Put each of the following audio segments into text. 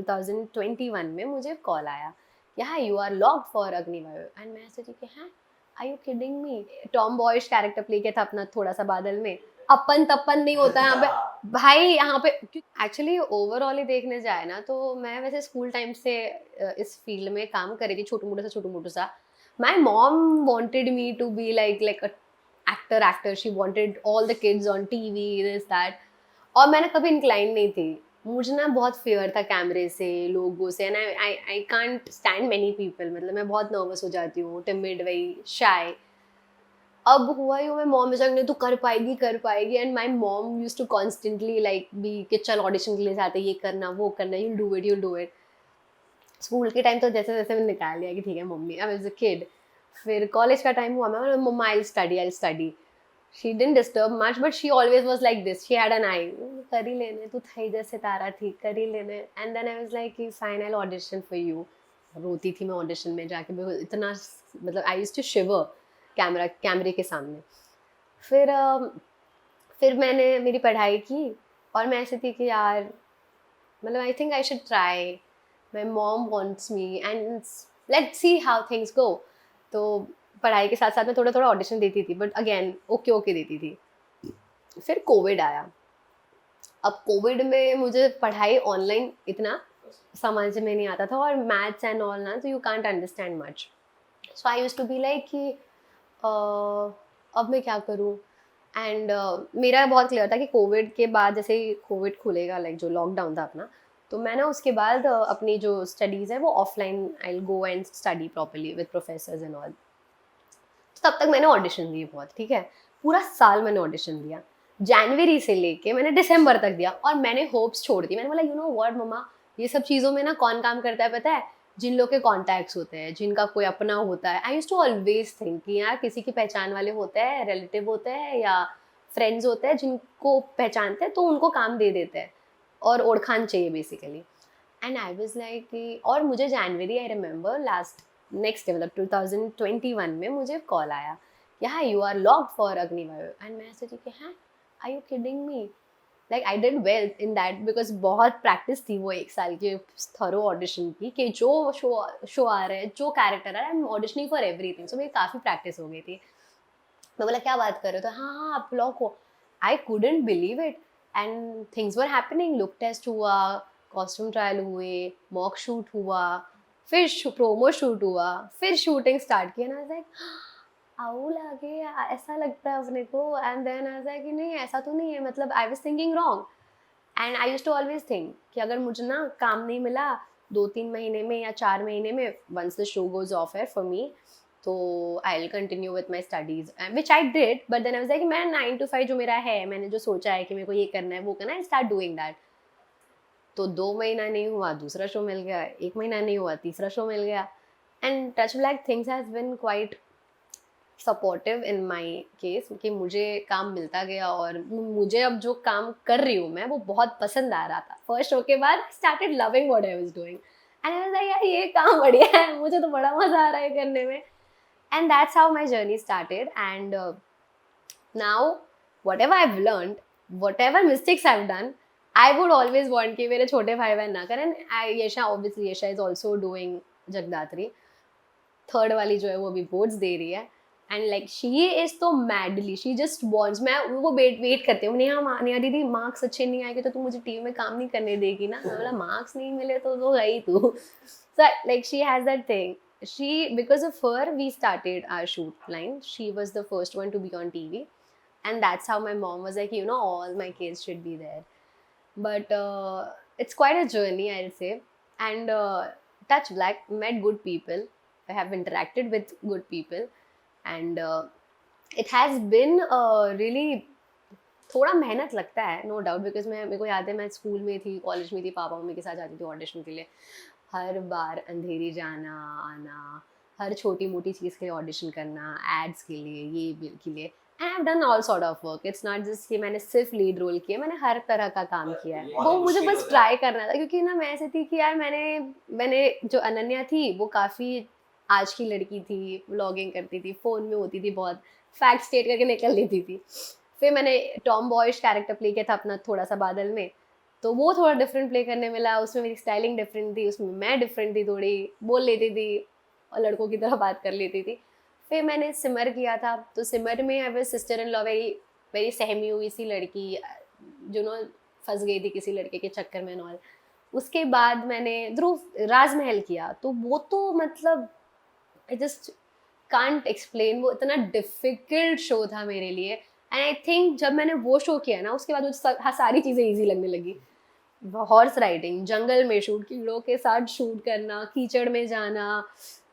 2021 में मुझे कॉल आया कि हाँ you are locked for Agniveer and मैं ऐसे थी कि हाँ are you kidding me. Tomboy's character play किया था अपना थोड़ा सा बादल में, अपन तप्पन नहीं होता यहाँ पे भाई। यहाँ पे एक्चुअली ओवरऑल ही देखने जाए ना तो मैं वैसे स्कूल टाइम से इस फील्ड में काम कर रही थी, छोटू मोटू सा। My mom wanted me to be like a actor, she wanted all the kids on TV this that, और मैंने कभी इंक्लाइन नहीं थी। मुझे ना बहुत फेयर था कैमरे से, लोगों से, and I can't stand many people, मतलब मैं बहुत नर्वस हो जाती हूँ, टिमिड, वही शाय। अब हुआ ही मैं मॉम ने तू कर पाएगी and my mom use to constantly like be कि चल ऑडिशन के लिए जाते, ये करना वो करना, यूल डू इट। स्कूल के टाइम तो जैसे जैसे मैंने निकाल लिया कि ठीक है मम्मी, आई वाज अ किड। फिर कॉलेज का टाइम हुआ, मैं मम्मा I study. She didn't disturb much but she always was like this, she had an eye, कर ही लेने, तू था ही जैसे तारा थी, कर ही लेने। And then I was like कि fine I audition for you. रोती थी मैं ऑडिशन में जाके, इतना मतलब आई यूज्ड टू शिवर कैमरे के सामने। फिर फिर मैंने मेरी पढ़ाई की और मैं ऐसी थी कि यार मतलब I think I should try, my mom wants me and let's see how things go. तो पढ़ाई के साथ साथ मैं थोड़ा थोड़ा ऑडिशन देती थी बट अगेन ओके देती थी। फिर कोविड आया। अब कोविड में मुझे पढ़ाई ऑनलाइन इतना समझ में नहीं आता था और मैथ्स एंड ऑल ना, तो you can't understand much. So I used to be like कि अब मैं क्या करूँ। एंड मेरा बहुत क्लियर था कि कोविड के बाद जैसे ही कोविड खुलेगा, लाइक जो लॉकडाउन था अपना, तो मैं ना उसके बाद अपनी जो स्टडीज़ है वो offline I go and study properly with professors and all. तो तब तक मैंने ऑडिशन दिए बहुत, ठीक है, पूरा साल मैंने ऑडिशन दिया, जनवरी से लेके मैंने दिसंबर तक दिया, और मैंने होप्स छोड़ दी। मैंने बोला यू नो व्हाट मम्मा, ये सब चीज़ों में ना कौन काम करता है पता है, जिन लोग के कॉन्टैक्ट्स होते हैं, जिनका कोई अपना होता है। I used to always think कि यार किसी की पहचान वाले होते हैं, रिलेटिव होते हैं या फ्रेंड्स होते हैं जिनको पहचानते हैं तो उनको काम दे देते हैं, और ओढ़खान चाहिए basically. And I was like कि, और मुझे जनवरी I remember last next day मतलब 2021 में मुझे कॉल आया कि हाँ you are locked for Agniveer and मैं ऐसे थी कि हाँ are you kidding me. Like I did well in that because बहुत प्रैक्टिस थी वो एक साल की थरो ऑडिशन की, कि जो शो आ रहे हैं, जो कैरेक्टर आ रहा है, I am auditioning for everything. So मेरी काफ़ी प्रैक्टिस हो गई थी। मैं बोला क्या बात कर रहे हो, तो हाँ हाँ आप लॉक हो। I couldn't believe it and things were happening. Look test हुआ, कॉस्ट्यूम ट्रायल हुए, मॉक शूट हुआ, फिर प्रोमो शूट हुआ, फिर शूटिंग स्टार्ट किया ना, लाइक आओ लगे ऐसा लगता है अपने को। एंड देन ऐसा कि नहीं ऐसा तो नहीं है, मतलब I was thinking wrong. And I used to always think कि अगर मुझे ना काम नहीं मिला 2-3 महीने में या 4 महीने में, once the show goes off है फॉर मी, तो I will continue with my studies, which I did. But then I was like मैं 9 to 5 जो मेरा है, मैंने जो सोचा है कि मेरे को ये करना है वो करना है, स्टार्ट डूइंग दैट। तो 2 महीना नहीं हुआ दूसरा शो मिल गया, 1 महीना नहीं हुआ तीसरा शो मिल गया। And touch like things has been quite supportive in my case, कि मुझे काम मिलता गया और मुझे अब जो काम कर रही हूँ मैं वो बहुत पसंद आ रहा था। फर्स्ट शो के बाद started loving what I was doing and I was like यार ये काम बढ़िया है, मुझे तो बड़ा मजा आ रहा है करने में। And that's how my journey started. And now whatever I've learned, whatever mistakes I've done, I would always want कि मेरे छोटे भाई बहन ना करें। यशा obviously यशा is also doing जगदात्री, थर्ड वाली जो है वो अभी बोर्ड्स दे रही है। एंड लाइक शी इज तो मैडली, शी जस्ट वॉन्ट्स, मैं वो वेट करती हूँ, नेहा दीदी मार्क्स अच्छे नहीं आएंगे तो तू मुझे टीम में काम नहीं करने देगी ना। मैं बोला मार्क्स नहीं मिले तो गई तू। So like she has that thing, she because of her we started our shoot line, she was the first one to be on TV, and that's how my mom was like, you know, all my kids should be there. But it's quite a journey, I'll say. And touch black, met good people, I have interacted with good people, and it has been really थोड़ा मेहनत लगता है no doubt, because मेरे को याद है मैं school में थी, कॉलेज में थी, पापा मम्मी के साथ जाती थी ऑडिशन के लिए, हर बार अंधेरी जाना आना, हर छोटी मोटी चीज़ के लिए ऑडिशन करना, एड्स के लिए, ये बिल के लिए। And I have done all sort of work, it's not just कि मैंने सिर्फ लीड रोल किया, मैंने हर तरह का काम किया है। वो मुझे बस ट्राई करना था, क्योंकि ना मैं ऐसी थी कि यार मैंने जो अनन्या थी वो काफ़ी आज की लड़की थी, व्लॉगिंग करती थी, फ़ोन में होती थी बहुत, फैक्ट स्टेट करके निकल लेती थी। फिर मैंने टॉम बॉयज कैरेक्टर प्ले किया था अपना थोड़ा सा बादल में, तो वो थोड़ा डिफरेंट प्ले करने मिला, उसमें मेरी स्टाइलिंग डिफरेंट थी, उसमें मैं डिफरेंट थी, थोड़ी बोल लेती थी और लड़कों की तरह बात कर लेती थी। फिर मैंने सिमर किया था, तो सिमर में I was sister in law, very very सहमी हुई सी लड़की जो नो फंस गई थी किसी लड़के के चक्कर में नॉल। उसके बाद मैंने ध्रुव राजमहल किया, तो वो तो मतलब आई जस्ट कांट एक्सप्लेन, वो इतना डिफिकल्ट शो था मेरे लिए। एंड आई थिंक जब मैंने वो शो किया ना, उसके बाद मुझे सारी चीज़ें ईजी लगने लगी। हॉर्स राइडिंग, जंगल में शूट, कीड़ों के साथ शूट करना, कीचड़ में जाना,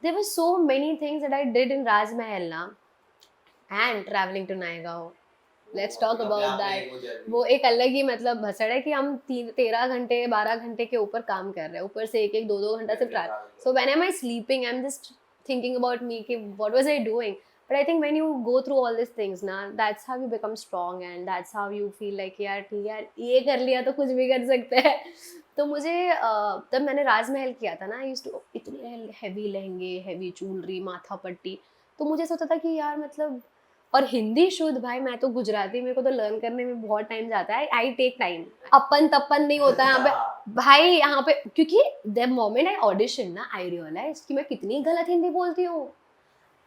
there were so many things that I did in Rajmahal ना। And travelling to Naigaon, let's talk about that. वो एक अलग ही मतलब भसड़ है कि हम 13 घंटे 12 घंटे के ऊपर काम कर रहे हैं, ऊपर से एक एक दो दो घंटा सिर्फ travel. So when am I sleeping, I am just thinking about me कि what was I doing. But I think when you go through all these things ना, that's how you become strong and that's how you feel like यार ठीक है, ये कर लिया तो कुछ भी कर सकते हैं। तो मुझे तब मैंने राजमहल किया था ना, आई यूज्ड टू इतने हैवी लहंगे, हैवी ज्वेलरी, माथा पट्टी, तो मुझे सोचा था कि यार मतलब, और हिंदी शुद्ध भाई, मैं तो गुजराती, मेरे को तो लर्न करने में बहुत टाइम जाता है, आई टेक टाइम, अपन तप्पन नहीं होता यहाँ पे भाई, यहाँ पे क्योंकि द मोमेंट आई ऑडिशन ना, आई रियलाइज कि मैं कितनी गलत हिंदी बोलती हूँ।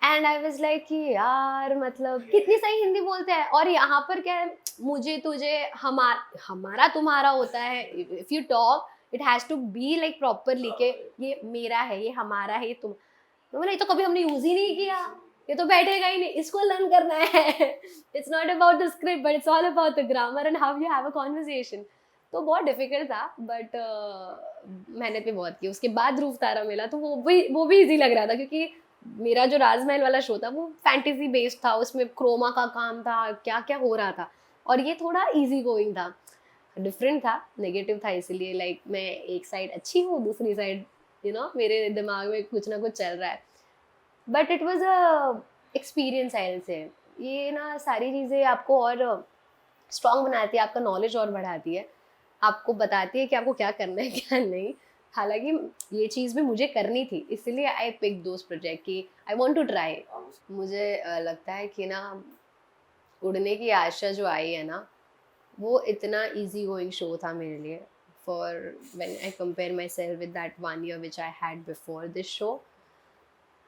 एंड आई वाज लाइक कि यार मतलब कितनी सही हिंदी बोलते हैं, और यहाँ पर क्या है, मुझे तुझे हमारा तुम्हारा होता है, if you talk it has to be like properly के ये मेरा है, ये हमारा है, ये तुम, तो बोला ये तो कभी हमने यूज ही नहीं किया, ये तो बैठेगा ही नहीं, इसको लर्न करना है। It's not about the script but it's all about the grammar and how you have a conversation. तो बहुत डिफिकल्ट था, बट मेहनत भी बहुत की। उसके बाद ध्रुव तारा मिला, तो वो भी इजी लग रहा था, क्योंकि मेरा जो राजमहल वाला शो था वो फैंटेसी बेस्ड था, उसमें क्रोमा का काम था, क्या क्या हो रहा था, और ये थोड़ा इजी गोइंग था, डिफरेंट था, नेगेटिव था, इसीलिए लाइक मैं एक साइड अच्छी हूँ, दूसरी साइड मेरे दिमाग में कुछ ना कुछ चल रहा है। But it was a experience I से, ये ना सारी चीज़ें आपको और स्ट्रॉन्ग बनाती है, आपका नॉलेज और बढ़ाती है, आपको बताती है कि आपको क्या करना है क्या नहीं। हालांकि ये चीज़ भी मुझे करनी थी, इसलिए आई पिक दोज प्रोजेक्ट कि आई वांट टू ट्राई। मुझे लगता है कि ना उड़ने की आशा जो आई है ना, वो इतना इजी गोइंग शो था मेरे लिए, for when I compare my self with that 1 year which I had before this show.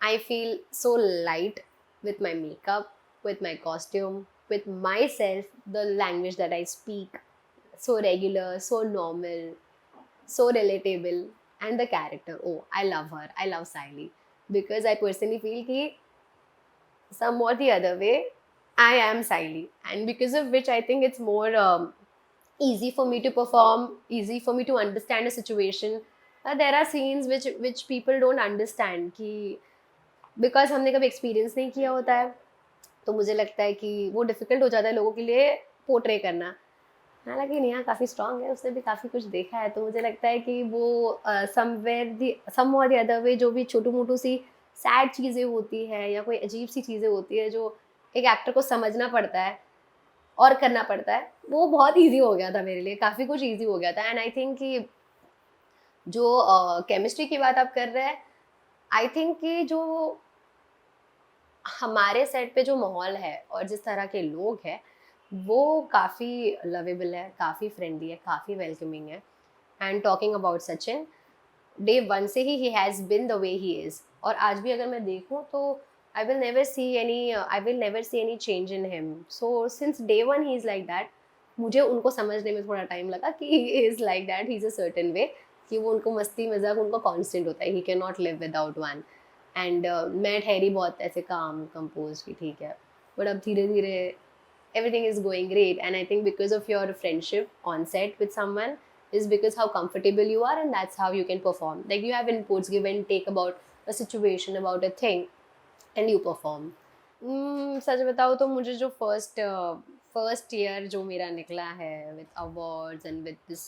I feel so light with my makeup, with my costume, with myself, the language that I speak, so regular, so normal, so relatable, and the character. Oh, I love her. I love Siley. Because I personally feel कि some or the other way, I am Siley. And because of which I think it's more easy for me to perform, easy for me to understand a situation. There are scenes which people don't understand कि because हमने कभी experience नहीं किया होता है, तो मुझे लगता है कि वो डिफ़िकल्ट हो जाता है लोगों के लिए पोर्ट्रे करना। हालांकि नेहा काफ़ी स्ट्रांग है, उसने भी काफ़ी कुछ देखा है, तो मुझे लगता है कि वो सम और द अदर वे जो भी छोटू मोटू सी सैड चीज़ें होती है या कोई अजीब सी चीज़ें होती है जो एक एक्टर को समझना पड़ता है और करना पड़ता है, वो बहुत ईजी हो गया था मेरे लिए, काफ़ी कुछ ईजी हो गया था। एंड आई थिंक कि जो केमिस्ट्री की बात आप कर रहे हैं, आई थिंक कि जो हमारे सेट पे जो माहौल है और जिस तरह के लोग हैं, वो काफ़ी लवेबल है, काफ़ी फ्रेंडली है, काफ़ी वेलकमिंग है। And talking about Sachin, day one से ही has been the way he is, और आज भी अगर मैं देखूँ तो I will never see any change in him. So since day one he is like that. मुझे उनको समझने में थोड़ा टाइम लगा कि he is like that, he is a certain way, कि वो उनको मस्ती मजाक उनको कॉन्स्टेंट होता है, he can not live without one. And मैं ठहरी बहुत ऐसे काम कंपोज की, ठीक है, बट अब धीरे धीरे everything is going great, and I think because of your friendship on set with someone is because how comfortable you are, and that's how you can perform, like you have inputs, give and take about a situation, about a thing, and you perform. सच बताओ तो मुझे जो first year जो मेरा निकला है with awards and with this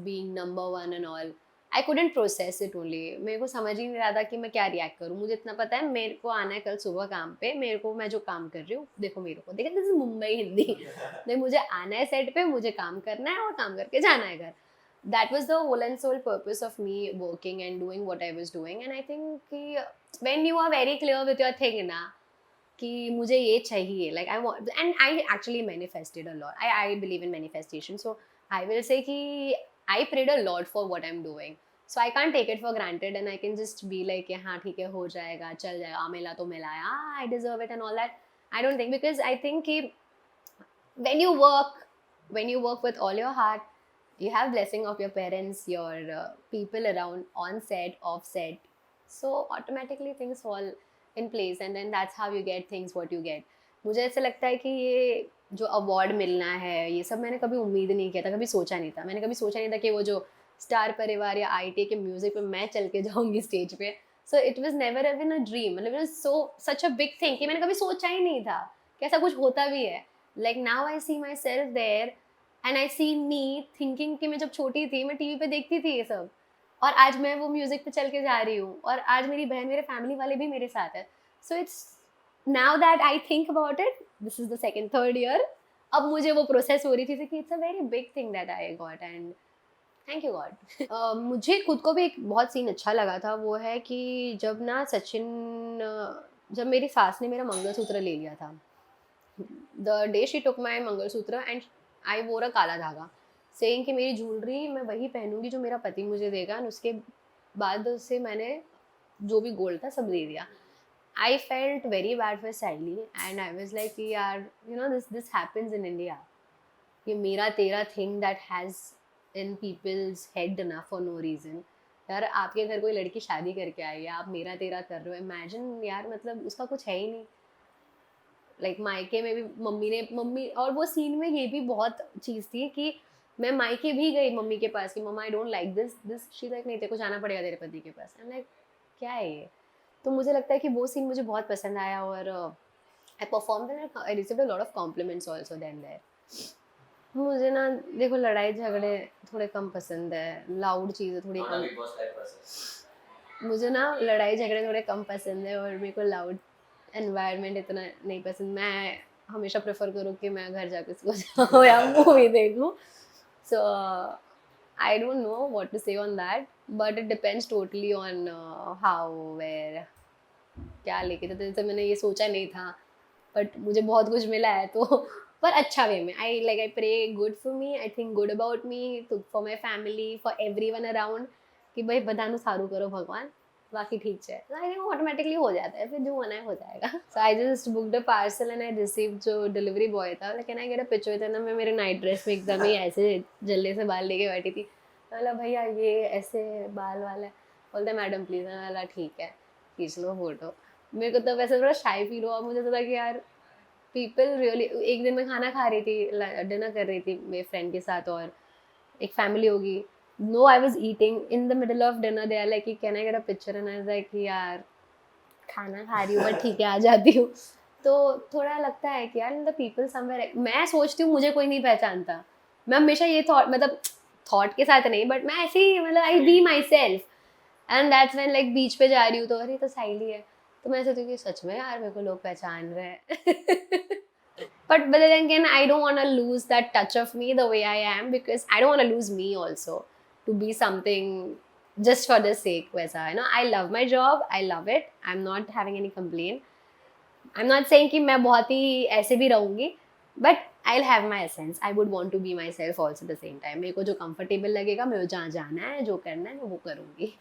being number one and all, I couldn't process it only. मेरे को समझ ही नहीं रहा था कि मैं क्या रिएक्ट करूँ। मुझे इतना पता है मेरे को आना है कल सुबह काम पे, मेरे को मैं जो काम कर रही हूँ, देखो मेरे को देखो, दिस इज मुंबई हिंदी। नहीं, मुझे आना है सेट पे, मुझे काम करना है और काम करके जाना है घर। That was the whole and sole purpose of me working and doing what I was doing. And I think कि when you are very clear with your thing ना, कि मुझे ये चाहिए, like I want, and I actually manifested a lot, I believe in manifestation. So I will say कि I prayed a lot for what I'm doing. So I can't take it for granted and I can just be like, yeah, हाँ ठीक है हो जाएगा चल जाएगा मिला तो मिला है I deserve it and all that. I don't think, because I think कि when you work with all your heart, you have blessing of your parents, your people around, on set, off set, so automatically things fall in place and then that's how you get things what you get. मुझे ऐसा लगता है कि ये जो award मिलना है ये सब मैंने कभी उम्मीद नहीं किया था, कभी सोचा नहीं था, मैंने कभी सोचा नहीं था कि वो जो स्टार परिवार या ITA के म्यूजिक पे मैं चल के जाऊंगी स्टेज पे. So it was never even a dream, मतलब it was so such a big thing कि मैंने कभी सोचा ही नहीं था कि ऐसा कुछ होता भी है. Like now I see myself there and I see me thinking कि मैं जब छोटी थी मैं टीवी पे देखती थी ये सब और आज मैं वो म्यूजिक पे चल के जा रही हूँ और आज मेरी बहन मेरे फैमिली वाले भी मेरे साथ है. So it's now that I think about it, this is the second third year, अब मुझे वो प्रोसेस हो रही थी कि it's a very big thing that I got and thank you God. मुझे खुद को भी एक बहुत सीन अच्छा लगा था, वो है कि जब ना सचिन जब मेरी सास ने मेरा मंगलसूत्र ले लिया था, the day she took my mangalsutra and I वोर अ काला धागा सेइंग कि मेरी ज्वेलरी मैं वही पहनूंगी जो मेरा पति मुझे देगा एंड उसके बाद उससे मैंने जो भी गोल्ड था सब दे दिया. I felt very bad for Saili and I was like यार you know this happens in India, ये मेरा तेरा thing that has in people's head ना फॉर नो रीज़न. यार आपके घर कोई लड़की शादी करके आई है, आप मेरा तेरा कर रहे हो, इमेजिन यार, मतलब उसका कुछ है ही नहीं. लाइक मायके में भी मम्मी और वो सीन में ये भी बहुत चीज़ थी कि मैं मायके भी गई मम्मी के पास कि मम्मा I don't like this she like नहीं तेरे को जाना पड़ेगा तेरे पति के पास. आई लाइक क्या है ये. तो मुझे लगता है कि वो सीन मुझे बहुत पसंद आया और I perform and I received a lot of compliments also then there. मुझे ना देखो लड़ाई झगड़े थोड़े कम पसंद है, लाउड चीज़ें थोड़ी कम. मुझे ना लड़ाई झगड़े थोड़े कम पसंद है और मेरे को लाउड एनवायरनमेंट इतना नहीं पसंद. मैं हमेशा प्रेफर करूँ कि मैं घर जाके सो जाऊँ या मूवी देखूँ. So I don't know what to say on that but it depends totally on how where क्या लेके थे. जैसे मैंने ये सोचा नहीं था बट मुझे बहुत कुछ मिला है तो पर अच्छा वे में. I pray good for me, I think good about me, for my family, for everyone around कि भाई बधानु सारू करो भगवान, बाकी ठीक है. आई थिंक ऑटोमेटिकली हो जाता है, फिर जो होना है हो जाएगा. So I just booked a parcel and I receive. जो डिलीवरी बॉय था लेकिन आई गेट अ पिक्चर था ना, मैं मेरे नाइट ड्रेस में एकदम ही ऐसे जल्दी से बाल लेके बैठी थी. बोला भैया ये ऐसे बाल वाला है, बोलते मैडम प्लीज़. बोला ठीक है खींच लो फोटो. मेरे को तो वैसे थोड़ा शाई फील हुआ, मुझे तो था कि यार पीपल रियली. एक दिन मैं खाना खा रही थी, डिनर कर रही थी मेरे फ्रेंड के साथ और एक फैमिली होगी. No I was eating in the middle of dinner, they are like can I get a picture and I was like यार खाना खा रही हूँ बट ठीक है आ जाती हूँ. तो थोड़ा लगता है कि यार द पीपल समवेयर, मैं सोचती हूँ मुझे कोई नहीं पहचानता. मैं हमेशा ये थॉट, मतलब थॉट के साथ नहीं बट मैं ऐसे ही, मतलब I be myself and that's when like beach पे जा रही हूँ तो अरे तो साइली है, तो मैं सोचती हूँ कि सच में यार मेरे को लोग पहचान रहे हैं. But then again, I don't want to lose that touch of me the way I am because I don't want to lose me also to be something just for the sake. वैसा है ना, I love my job, I love it, I'm not having any complaint. I'm not saying कि मैं बहुत ही ऐसे भी रहूँगी, but I'll have my essence. I would want to be myself also at the same time. मेरे को जो comfortable लगेगा, मेरे को जहाँ जाना है, जो करना है, मैं वो करूँगी.